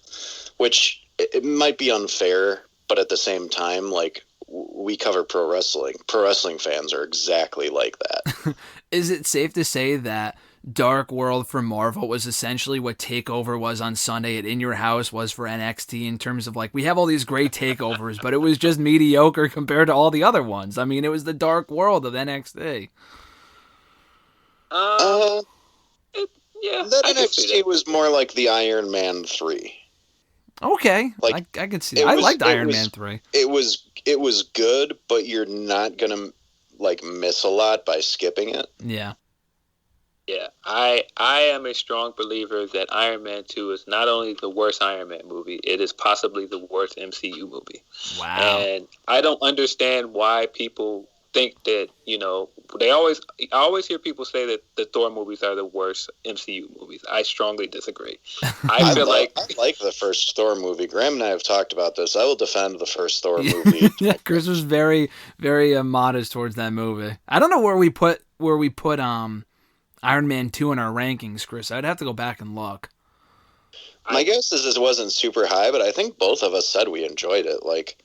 which it might be unfair, but at the same time, like, we cover pro wrestling fans are exactly like that. Is it safe to say that Dark World for Marvel was essentially what TakeOver was on Sunday at In Your House was for NXT, in terms of, like, we have all these great takeovers, but it was just mediocre compared to all the other ones? I mean, it was the Dark World of NXT. Yeah, that NXT was more like the Iron Man 3. Okay, Like I could see that. I liked Iron Man 3. It was good, but you're not gonna like miss a lot by skipping it. Yeah. Yeah, I am a strong believer that Iron Man 2 is not only the worst Iron Man movie, it is possibly the worst MCU movie. Wow. And I don't understand why people think that, I always hear people say that the Thor movies are the worst MCU movies. I strongly disagree. I like the first Thor movie. Graham and I have talked about this. I will defend the first Thor movie. Yeah, Chris was very, very modest towards that movie. I don't know where we put Iron Man 2 in our rankings, Chris. I'd have to go back and look. My guess is this wasn't super high, but I think both of us said we enjoyed it. Like,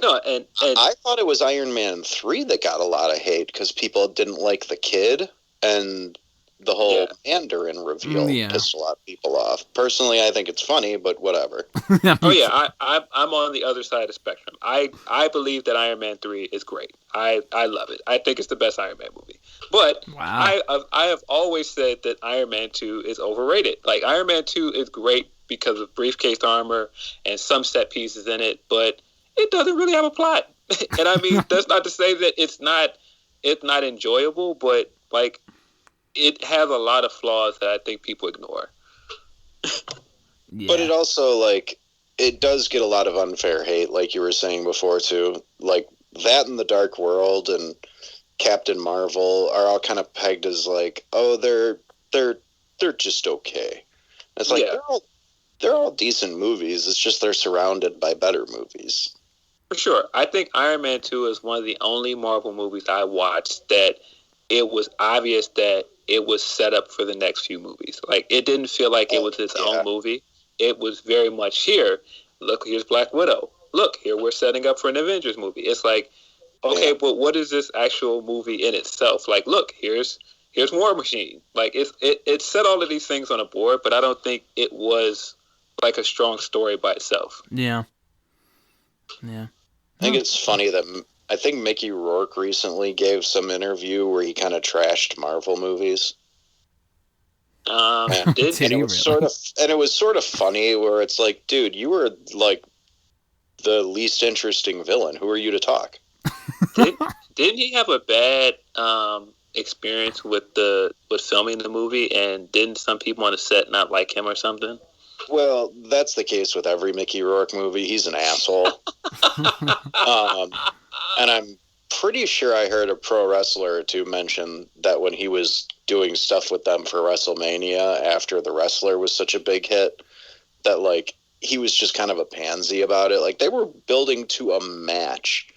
no, and I thought it was Iron Man 3 that got a lot of hate because people didn't like the kid, and the whole Mandarin reveal pissed a lot of people off. Personally, I think it's funny, but whatever. I'm on the other side of the spectrum. I believe that Iron Man 3 is great. I love it. I think it's the best Iron Man movie. But wow. I have always said that Iron Man 2 is overrated. Like, Iron Man 2 is great because of briefcase armor and some set pieces in it, but it doesn't really have a plot. And I mean, that's not to say that it's not enjoyable, but like, it has a lot of flaws that I think people ignore. Yeah. But it also, like, it does get a lot of unfair hate, like you were saying before, too. Like, that and The Dark World and Captain Marvel are all kind of pegged as, like, oh, they're just okay. It's like, they're all decent movies. It's just they're surrounded by better movies. For sure. I think Iron Man 2 is one of the only Marvel movies I watched that it was obvious that it was set up for the next few movies. Like, it didn't feel like it was its own movie. It was very much here. Look, here's Black Widow. Look, here we're setting up for an Avengers movie. It's like, okay, but what is this actual movie in itself? Like, look, here's War Machine. Like, it set all of these things on a board, but I don't think it was like a strong story by itself. Yeah. Yeah. I think it's funny that I think Mickey Rourke recently gave some interview where he kind of trashed Marvel movies. And it was sort of funny where it's like, dude, you were like the least interesting villain. Who are you to talk? Didn't he have a bad experience with filming the movie, and didn't some people on the set not like him or something? Well, that's the case with every Mickey Rourke movie. He's an asshole. And I'm pretty sure I heard a pro wrestler or two mention that when he was doing stuff with them for WrestleMania after the wrestler was such a big hit, that like he was just kind of a pansy about it. Like, they were building to a match,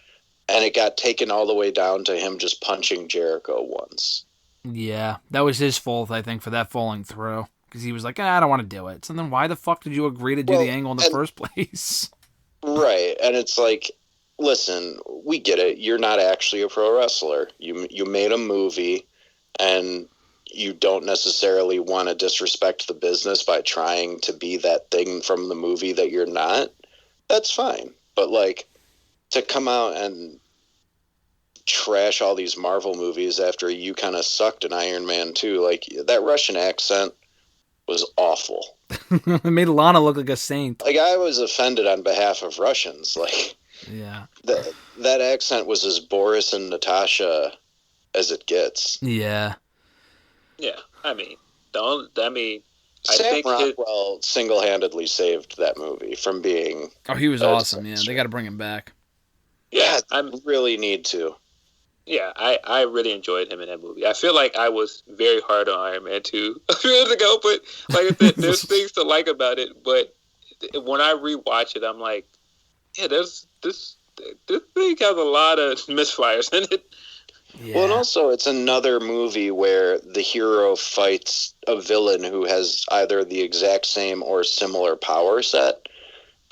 and it got taken all the way down to him just punching Jericho once. Yeah, that was his fault, I think, for that falling through. Because he was like, I don't want to do it. So then why the fuck did you agree to do the angle in the first place? Right, and it's like, listen, we get it. You're not actually a pro wrestler. You made a movie, and you don't necessarily want to disrespect the business by trying to be that thing from the movie that you're not. That's fine. But, like, to come out and trash all these Marvel movies after you kind of sucked in Iron Man 2, like, that Russian accent was awful. It made Lana look like a saint. Like, I was offended on behalf of Russians. Like, yeah, that accent was as Boris and Natasha as it gets. Yeah. Yeah, I mean, Sam Rockwell single-handedly saved that movie from being... Oh, he was awesome, yeah. They got to bring him back. Yeah, I really need to. Yeah, I really enjoyed him in that movie. I feel like I was very hard on Iron Man 2 a few years ago, but like I said, there's things to like about it. But when I rewatch it, I'm like, yeah, this thing has a lot of misfires in it. Yeah. Well, and also it's another movie where the hero fights a villain who has either the exact same or similar power set,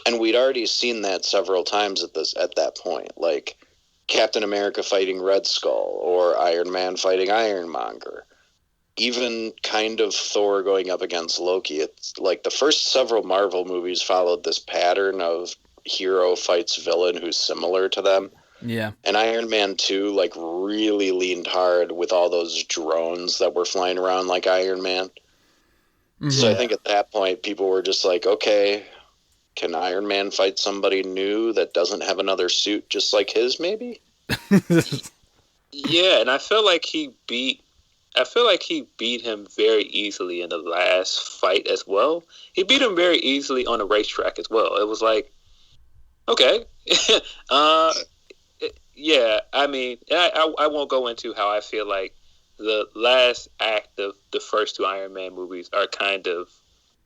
and we'd already seen that several times at that point, like Captain America fighting Red Skull or Iron Man fighting Ironmonger. Even kind of Thor going up against Loki. It's like the first several Marvel movies followed this pattern of hero fights villain who's similar to them. Yeah. And Iron Man 2 like really leaned hard with all those drones that were flying around like Iron Man. Mm-hmm. So I think at that point people were just like, okay, can Iron Man fight somebody new that doesn't have another suit just like his, maybe? Yeah, and I feel like he beat him very easily in the last fight as well. He beat him very easily on a racetrack as well. It was like, okay. Yeah, I mean, I won't go into how I feel like the last act of the first two Iron Man movies are kind of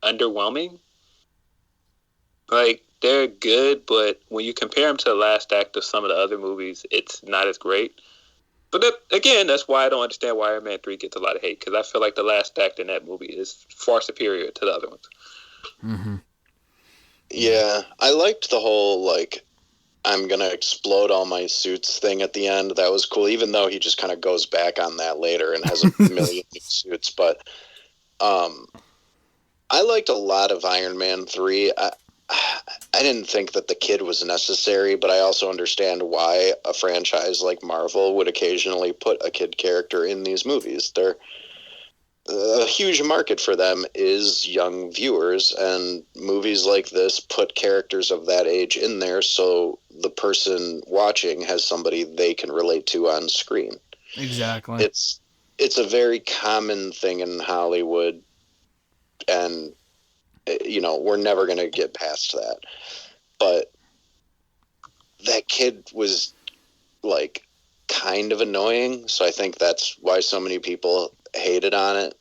underwhelming. Like, they're good, but when you compare them to the last act of some of the other movies, it's not as great. But again, that's why I don't understand why Iron Man 3 gets a lot of hate, because I feel like the last act in that movie is far superior to the other ones. Mm-hmm. Yeah, I liked the whole, like, I'm going to explode all my suits thing at the end. That was cool, even though he just kind of goes back on that later and has a million new suits. But I liked a lot of Iron Man 3. I didn't think that the kid was necessary, but I also understand why a franchise like Marvel would occasionally put a kid character in these movies. They're a huge market for them is young viewers, and movies like this put characters of that age in there so the person watching has somebody they can relate to on screen. Exactly. It's a very common thing in Hollywood, and we're never going to get past that. But that kid was like kind of annoying, so I think that's why so many people hated on it.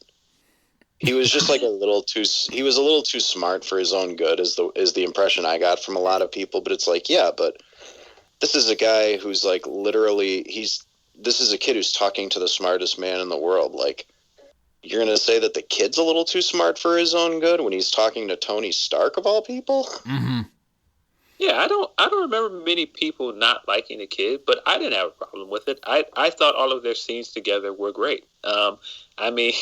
He was just like a little too smart for his own good is the impression I got from a lot of people. But it's like, yeah, but this is a guy who's like literally this is a kid who's talking to the smartest man in the world. Like, you're going to say that the kid's a little too smart for his own good when he's talking to Tony Stark of all people? Mm-hmm. Yeah, I don't remember many people not liking the kid, but I didn't have a problem with it. I thought all of their scenes together were great. I mean,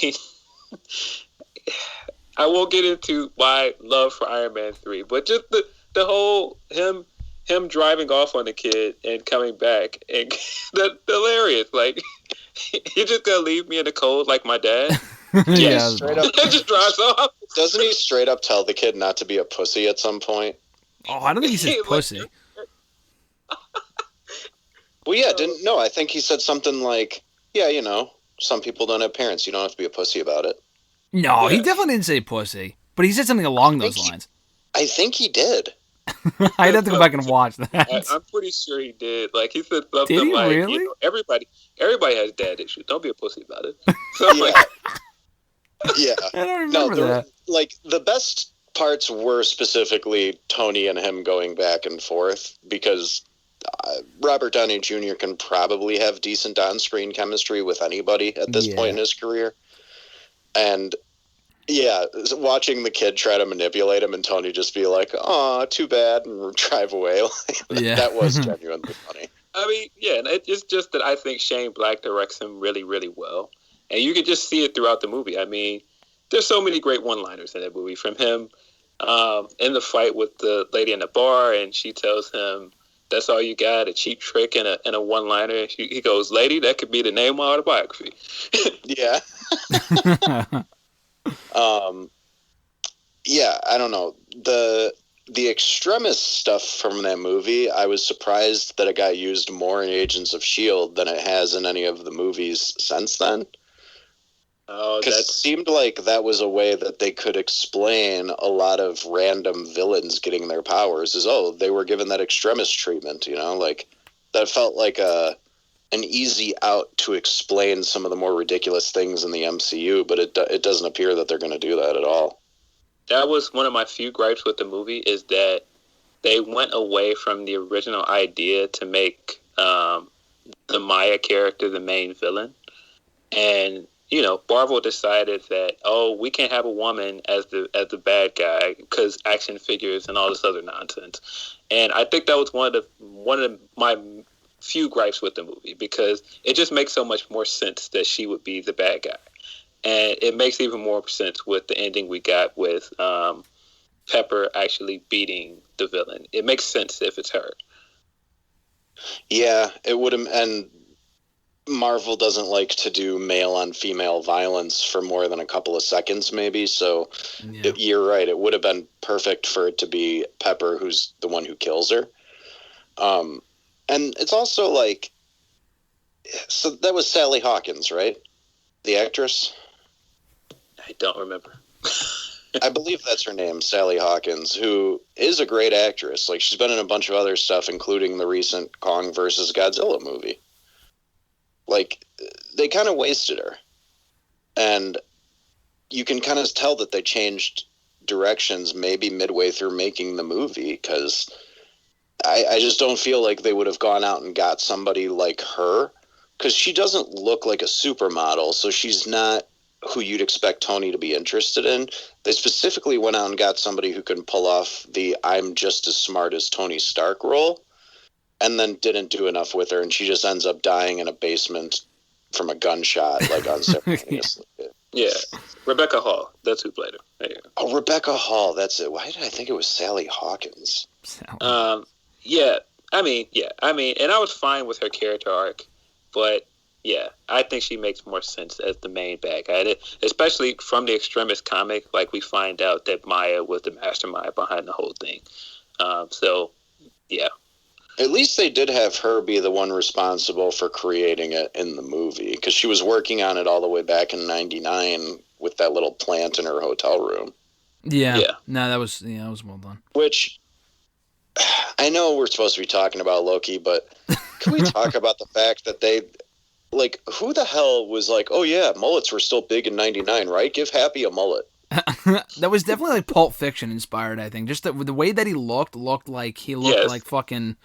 I won't get into my love for Iron Man 3, but just the whole him driving off on the kid and coming back, and that's hilarious. Like, you're just gonna leave me in the cold like my dad? Yeah, straight up. Just drives off. Doesn't he straight up tell the kid not to be a pussy at some point? Oh, I don't think he says pussy. Well, yeah, no, I think he said something like, yeah, some people don't have parents. You don't have to be a pussy about it. No, he definitely didn't say pussy, but he said something along those lines. I think he did. I'd have to go back and watch that. I'm pretty sure he did. Like, he said something Did he like, really? Everybody has dad issues. Don't be a pussy about it. Yeah. I don't remember that. Like, the best parts were specifically Tony and him going back and forth, because Robert Downey Jr. can probably have decent on-screen chemistry with anybody at this point in his career. And yeah, watching the kid try to manipulate him and Tony just be like, "Oh, too bad," and drive away. That was genuinely funny. I mean, yeah, and it's just that I think Shane Black directs him really, really well. And you can just see it throughout the movie. I mean, there's so many great one-liners in that movie. From him in the fight with the lady in the bar, and she tells him, "That's all you got, a cheap trick and a one-liner." He goes, "Lady, that could be the name of my autobiography." Yeah. Yeah, I don't know. The extremist stuff from that movie, I was surprised that it got used more in Agents of S.H.I.E.L.D. than it has in any of the movies since then. Oh, because it seemed like that was a way that they could explain a lot of random villains getting their powers, is, they were given that extremist treatment, like that felt like an easy out to explain some of the more ridiculous things in the MCU, but it doesn't appear that they're going to do that at all. That was one of my few gripes with the movie, is that they went away from the original idea to make the Maya character the main villain. And Marvel decided that, we can't have a woman as the bad guy because action figures and all this other nonsense. And I think that was one of my few gripes with the movie, because it just makes so much more sense that she would be the bad guy. And it makes even more sense with the ending we got with Pepper actually beating the villain. It makes sense if it's her. Yeah, it would have, and Marvel doesn't like to do male on female violence for more than a couple of seconds, maybe. So you're right. It would have been perfect for it to be Pepper, who's the one who kills her. And it's also like, so that was Sally Hawkins, right? The actress? I don't remember. I believe that's her name, Sally Hawkins, who is a great actress. Like, she's been in a bunch of other stuff, including the recent Kong versus Godzilla movie. Like, they kind of wasted her. And you can kind of tell that they changed directions maybe midway through making the movie, because I just don't feel like they would have gone out and got somebody like her, because she doesn't look like a supermodel, so she's not who you'd expect Tony to be interested in. They specifically went out and got somebody who can pull off the I'm just as smart as Tony Stark role, and then didn't do enough with her, and she just ends up dying in a basement from a gunshot, like unceremoniously. Yeah, Rebecca Hall. That's who played her. There you go. Oh, Rebecca Hall. That's it. Why did I think it was Sally Hawkins? Yeah. I mean, and I was fine with her character arc, but yeah, I think she makes more sense as the main bad guy, especially from the Extremis comic. Like, we find out that Maya was the mastermind behind the whole thing. So, yeah. At least they did have her be the one responsible for creating it in the movie, because she was working on it all the way back in '99 with that little plant in her hotel room. Yeah. No, that was well done. Which, I know we're supposed to be talking about Loki, but can we talk about the fact that they, like, who the hell was like, oh yeah, mullets were still big in '99, right? Give Happy a mullet. That was definitely like Pulp Fiction inspired, I think. Just the way that he looked like he looked like fucking.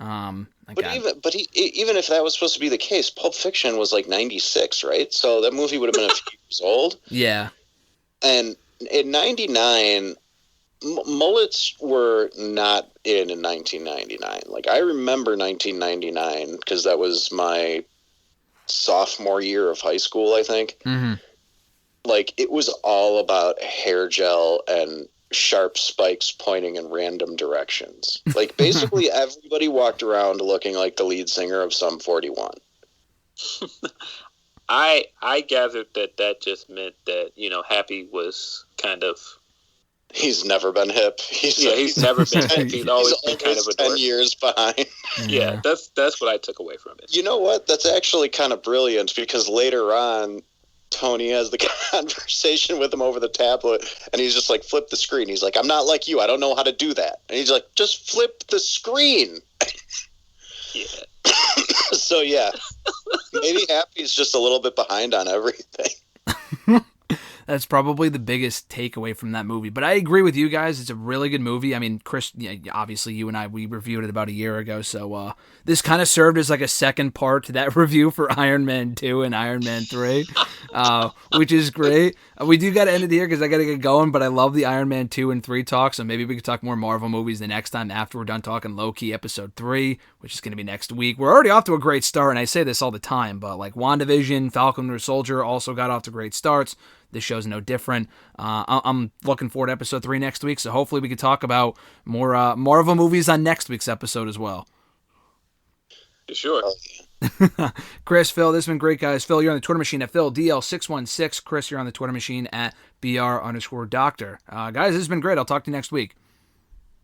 Even if that was supposed to be the case, Pulp Fiction was like '96, right? So that movie would have been a few years old. Yeah. And in '99, mullets were not in 1999. Like, I remember 1999 because that was my sophomore year of high school, I think. Mm-hmm. Like, it was all about hair gel and sharp spikes pointing in random directions. Like, basically everybody walked around looking like the lead singer of Sum 41. I gathered that just meant that, Happy was kind of... He's never been hip. He's never been hip. He's always been kind of a 10 dork. years behind. Yeah, that's what I took away from it. You know what? That's actually kind of brilliant, because later on, Tony has the conversation with him over the tablet, and he's just like, flip the screen. He's like, I'm not like you. I don't know how to do that. And he's like, just flip the screen. Yeah. So, yeah, maybe Happy's just a little bit behind on everything. That's probably the biggest takeaway from that movie. But I agree with you guys. It's a really good movie. I mean, Chris, obviously you and I, we reviewed it about a year ago. So this kind of served as like a second part to that review for Iron Man 2 and Iron Man 3, which is great. We do got to end it here because I got to get going. But I love the Iron Man 2 and 3 talk. So maybe we could talk more Marvel movies the next time after we're done talking Loki episode 3, which is going to be next week. We're already off to a great start. And I say this all the time, but like WandaVision, Falcon Winter Soldier also got off to great starts. This show's no different. I'm looking forward to episode 3 next week, so hopefully we can talk about more Marvel movies on next week's episode as well. Sure. Chris, Phil, this has been great, guys. Phil, you're on the Twitter machine at PhilDL616. Chris, you're on the Twitter machine at BR_Doctor. Guys, this has been great. I'll talk to you next week.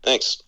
Thanks.